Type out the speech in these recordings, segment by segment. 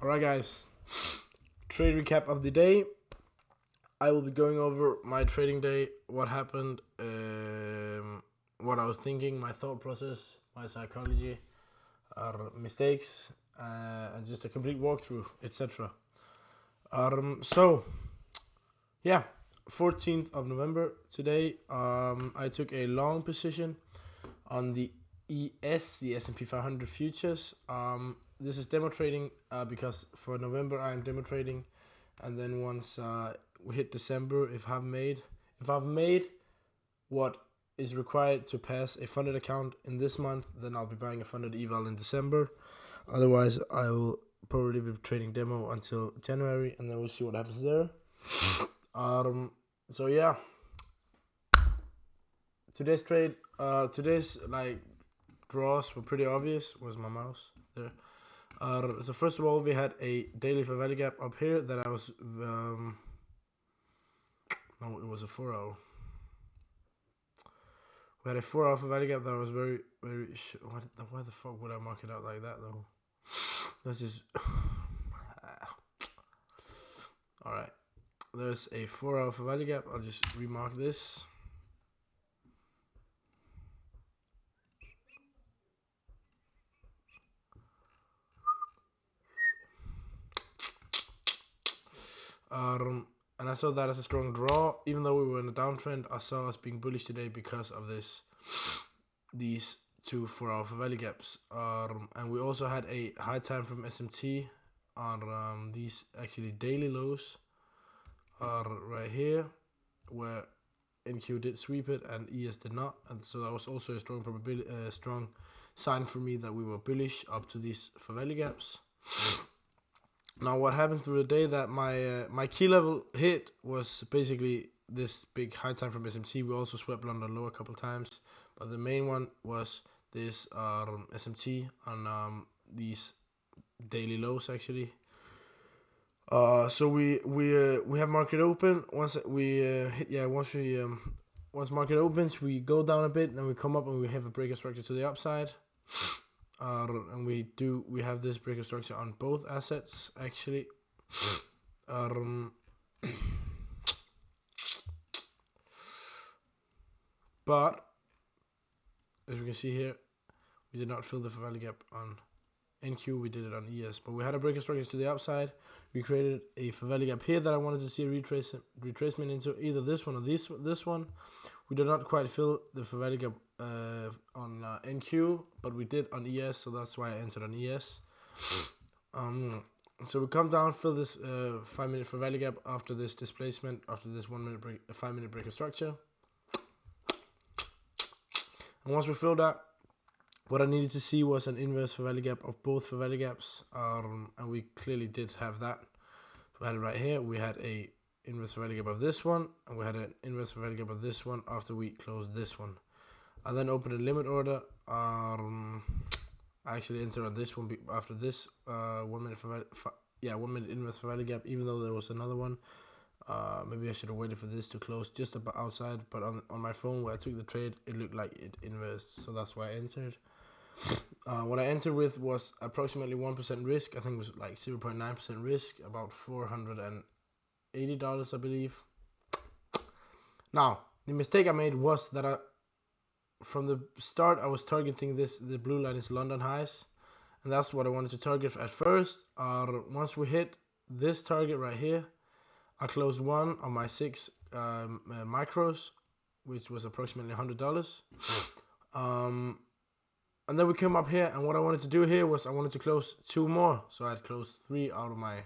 Alright guys, trade recap of the day. I will be going over my trading day, what happened, what I was thinking, my thought process, my psychology, mistakes, and just a complete walkthrough, etc. So, yeah, 14th of November today, I took a long position on the ES, the S&P 500 futures. This is demo trading because for November I'm demo trading, and then once we hit December, if I've made what is required to pass a funded account in this month, then I'll be buying a funded eval in December. Otherwise, I will probably be trading demo until January, and then we'll see what happens there. So yeah, today's trade, today's draws were pretty obvious. Where's my mouse? There. So first of all, we had a daily fair value gap up here that I was no, it was a 4-hour. We had a 4-hour fair value gap that was very why the fuck would I mark it out like that though? That's just all right. There's a 4-hour fair value gap. I'll just remark this. And I saw that as a strong draw. Even though we were in a downtrend, I saw us being bullish today because of these two 4-hour fair value gaps. And we also had a high time from SMT on these actually daily lows right here, where NQ did sweep it and ES did not, and so that was also a strong probability, strong sign for me that we were bullish up to these fair value gaps. Now, what happened through the day that my key level hit was basically this big high time from SMT. We also swept London low a couple times, but the main one was this SMT on these daily lows actually. So we have market open. Once market opens, we go down a bit, then we come up and we have a breaker structure to the upside. And we have this breaker structure on both assets actually. But as we can see here, we did not fill the fair value gap on NQ, we did it on ES, but we had a breaker structure to the upside. We created a fair value gap here that I wanted to see a retracement into, either this one or this one. We did not quite fill the fair value gap on NQ, but we did on ES, so that's why I entered on ES. So we come down, fill this 5-minute fair value gap after this displacement, after this 5-minute breaker structure. And once we fill that, what I needed to see was an inverse fair value gap of both fair value gaps, and we clearly did have that. We had it right here. We had a inverse fair value gap of this one, and we had an inverse fair value gap of this one after we closed this one. I then opened a limit order. I actually entered on this one after this 1 minute 1 minute inverse fair value gap, even though there was another one. Maybe I should have waited for this to close just about outside, but on my phone where I took the trade, it looked like it inversed, so that's why I entered. What I entered with was approximately 1% risk. I think it was like 0.9% risk, about $480, I believe. Now, the mistake I made was that from the start, I was targeting this. The blue line is London highs, and that's what I wanted to target at first. Once we hit this target right here, I closed one on my 6 micros, which was approximately $100. And then we came up here, and what I wanted to do here was I wanted to close 2 more. So I had closed 3 out of my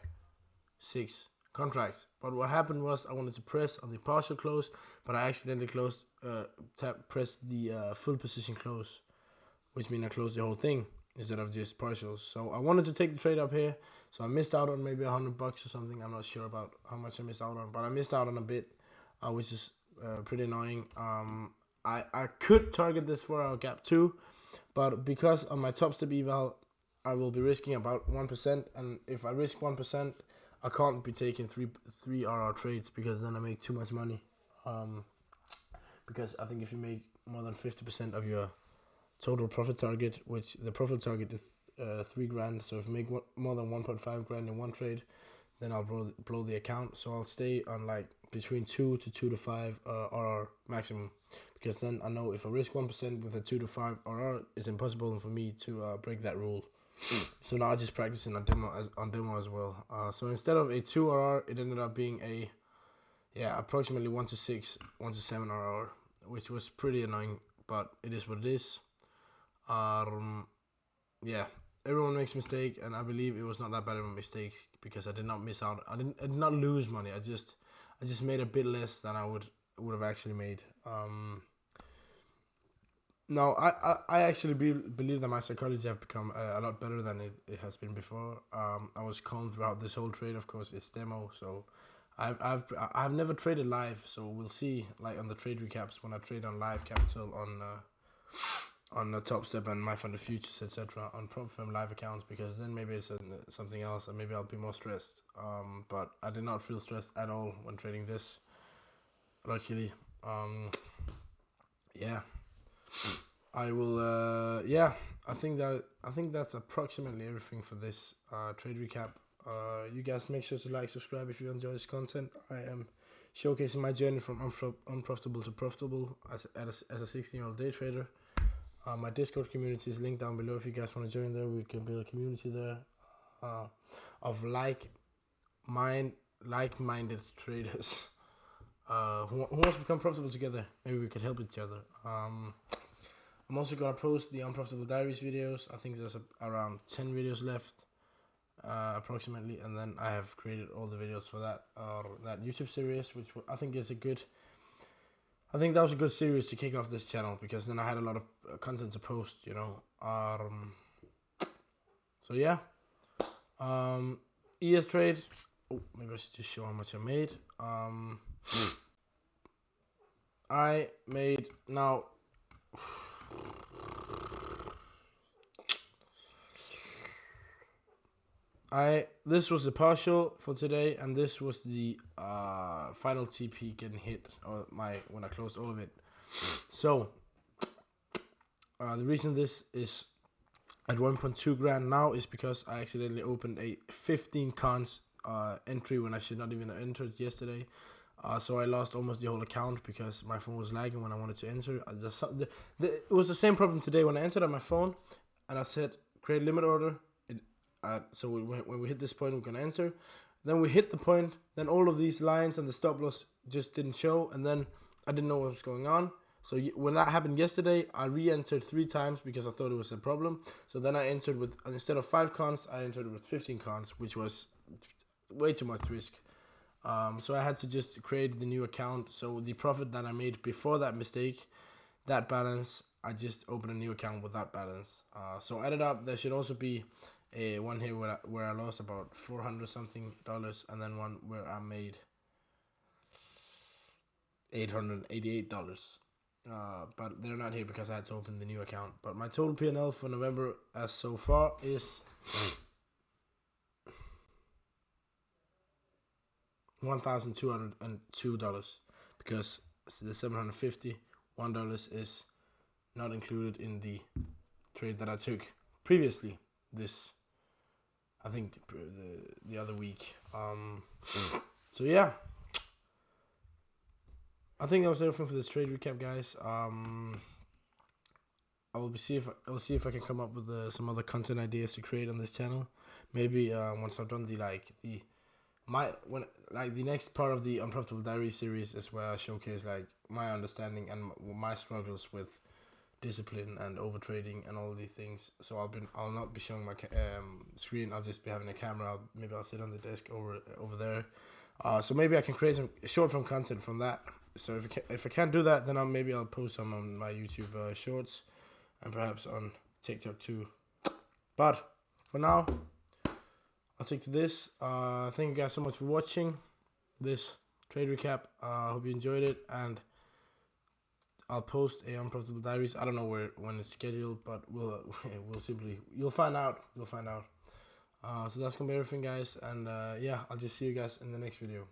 6 contracts. But what happened was I wanted to press on the partial close, but I accidentally pressed the full position close, which means I closed the whole thing instead of just partials. So I wanted to take the trade up here, so I missed out on maybe $100 or something. I'm not sure about how much I missed out on, but I missed out on a bit, which is pretty annoying. I could target this 4-hour gap too, but because on my top step eval, I will be risking about 1%, and if I risk 1%, I can't be taking three RR trades because then I make too much money. Because I think if you make more than 50% of your total profit target, which the profit target is 3 grand. So if I make more than 1.5 grand in one trade, then I'll blow the account. So I'll stay on like between 2 to 5 RR maximum, because then I know if I risk 1% with a 2 to 5 RR, it's impossible for me to break that rule. So now I'm just practicing on demo as well. So instead of a 2 RR, it ended up being a approximately 1 to 6, 1 to 7 RR, which was pretty annoying, but it is what it is. Yeah, everyone makes mistake, and I believe it was not that bad of a mistake because I did not miss out. I did not lose money. I just made a bit less than I would have actually made. No, I actually believe that my psychology have become a lot better than it has been before. I was calm throughout this whole trade. Of course, it's demo, so I've never traded live, so we'll see. Like on the trade recaps when I trade on live capital on the Top Step and My Fund of Futures, etc. on prop firm live accounts, because then maybe it's something else and maybe I'll be more stressed. But I did not feel stressed at all when trading this. Luckily, yeah. I will. Yeah, I think that's approximately everything for this trade recap. You guys make sure to like, subscribe if you enjoy this content. I am showcasing my journey from unprofitable to profitable as a 16-year-old day trader. My Discord community is linked down below if you guys want to join there. We can build a community there of like-minded traders who wants to become profitable together. Maybe we could help each other. I'm also gonna post the Unprofitable Diaries videos. I think there's around 10 videos left, approximately, and then I have created all the videos for that YouTube series, which I think is a good. I think that was a good series to kick off this channel, because then I had a lot of content to post, you know. So yeah, ES trade. Oh, maybe I should just show how much I made. I made now. This was the partial for today, and this was the final TP getting hit, or when I closed all of it. So the reason this is at 1.2 grand now is because I accidentally opened a 15 cons entry when I should not even have entered yesterday. So I lost almost the whole account because my phone was lagging when I wanted to enter. It was the same problem today when I entered on my phone, and I said create limit order. So when we hit this point, we're gonna enter. Then we hit the point. Then all of these lines and the stop loss just didn't show, and then I didn't know what was going on. So when that happened yesterday, I re-entered 3 times because I thought it was a problem. So then I entered with, instead of 5 cons, I entered with 15 cons, which was way too much risk. So I had to just create the new account. So the profit that I made before that mistake, that balance, I just opened a new account with that balance. So added up, there should also be one here where I lost about $400 something, and then one where I made $888. But they're not here because I had to open the new account. But my total P&L for November as so far is $1,202, because the $751 is not included in the trade that I took previously. I think the other week. So yeah, I think that was everything for this trade recap, guys. I'll see if I can come up with some other content ideas to create on this channel. Maybe once I've done the next part of the Unprofitable Diary series is where I showcase like my understanding and my struggles with discipline and overtrading and all these things. So I'll not be showing my screen. I'll just be having a camera. Maybe I'll sit on the desk over there. So maybe I can create some short form content from that. So if I can't do that, then maybe I'll post some on my YouTube shorts, and perhaps on TikTok too. But for now, I'll stick to this. Thank you guys so much for watching this trade recap. I hope you enjoyed it, and I'll post a Unprofitable Diaries. I don't know when it's scheduled, but you'll find out. So that's gonna be everything, guys, and yeah, I'll just see you guys in the next video.